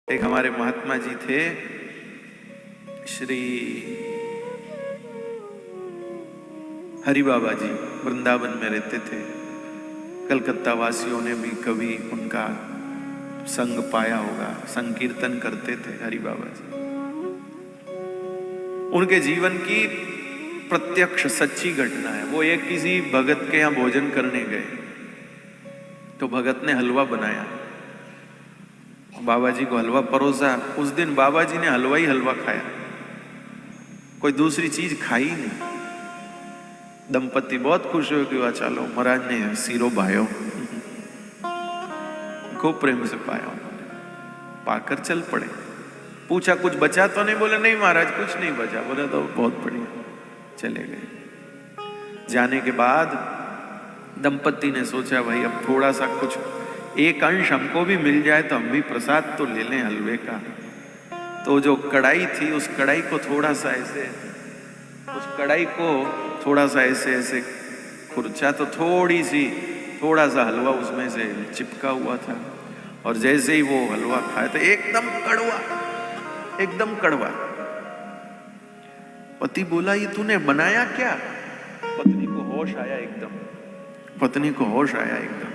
एक हमारे महात्मा जी थे, श्री हरि बाबा जी, वृंदावन में रहते थे। कलकत्ता वासियों ने भी कभी उनका संग पाया होगा। संकीर्तन करते थे हरि बाबा जी। उनके जीवन की प्रत्यक्ष सच्ची घटना है। वो एक किसी भगत के यहाँ भोजन करने गए तो भगत ने हलवा बनाया, बाबा जी को हलवा परोसा। उस दिन बाबा जी ने हलवा ही हलवा खाया, कोई दूसरी चीज खाई नहीं। दंपति बहुत खुश हो कि वाह चलो महाराज ने सीरो भायो, खूब प्रेम से पाया। पाकर चल पड़े। पूछा कुछ बचा तो नहीं? बोले नहीं महाराज कुछ नहीं बचा। बोले तो बहुत बढ़िया। चले गए। जाने के बाद दंपति ने सोचा भाई अब थोड़ा सा कुछ एक अंश हमको भी मिल जाए तो हम भी प्रसाद तो ले लें हलवे का। तो जो कढ़ाई थी उस कढ़ाई को थोड़ा सा ऐसे, उस कढ़ाई को थोड़ा सा ऐसे ऐसे खुरचा तो थोड़ा सा हलवा उसमें से चिपका हुआ था। और जैसे ही वो हलवा खाया तो एकदम कड़वा, एकदम कड़वा। पति बोला ये तूने बनाया क्या? पत्नी को होश आया एकदम, पत्नी को होश आया एकदम।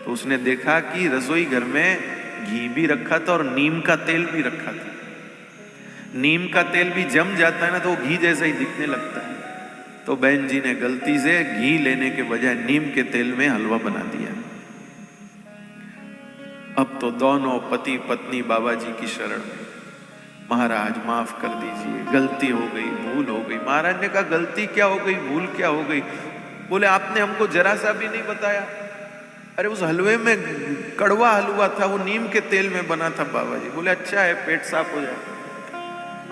तो उसने देखा कि रसोई घर में घी भी रखा था और नीम का तेल भी रखा था। नीम का तेल भी जम जाता है ना तो वो घी जैसा ही दिखने लगता है। तो बहन जी ने गलती से घी लेने के बजाय नीम के तेल में हलवा बना दिया। अब तो दोनों पति पत्नी बाबा जी की शरण में, महाराज माफ कर दीजिए, गलती हो गई, भूल हो गई। महाराज ने कहा गलती क्या हो गई, भूल क्या हो गई? बोले आपने हमको जरा सा भी नहीं बताया। अरे उस हलवे में कड़वा हलवा था, वो नीम के तेल में बना था बाबा जी। बोले अच्छा है, पेट साफ हो जाए,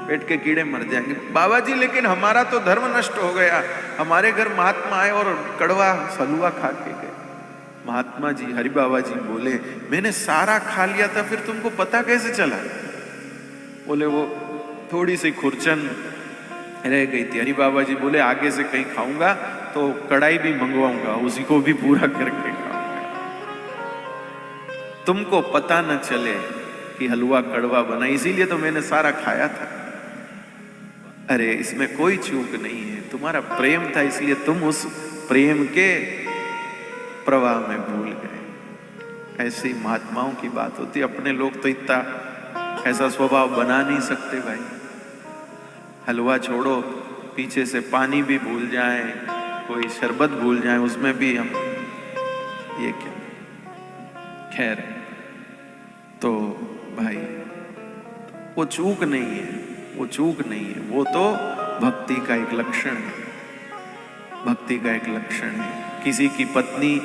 पेट के कीड़े मर जाएंगे। बाबा जी लेकिन हमारा तो धर्म नष्ट हो गया। हमारे घर महात्मा आए और कड़वा हलवा खा के गए। महात्मा जी हरि बाबा जी बोले मैंने सारा खा लिया था, फिर तुमको पता कैसे चला? बोले वो थोड़ी सी खुरचन रह गई थी। हरि बाबा जी बोले आगे से कहीं खाऊंगा तो कढ़ाई भी मंगवाऊंगा, उसी को भी पूरा करके खाऊंगा, तुमको पता न चले कि हलवा कड़वा बना, इसीलिए तो मैंने सारा खाया था। अरे इसमें कोई चूक नहीं है, तुम्हारा प्रेम था इसलिए तुम उस प्रेम के प्रवाह में भूल गए। ऐसी महात्माओं की बात होती। अपने लोग तो इतना ऐसा स्वभाव बना नहीं सकते भाई। हलवा छोड़ो, पीछे से पानी भी भूल जाए, कोई शरबत भूल जाए, उसमें भी हम ये क्या। खैर तो भाई वो चूक नहीं है, वो चूक नहीं है, वो तो भक्ति का एक लक्षण है। भक्ति का एक लक्षण है। किसी की पत्नी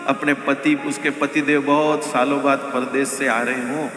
अपने पति, उसके पतिदेव बहुत सालों बाद परदेश से आ रहे हों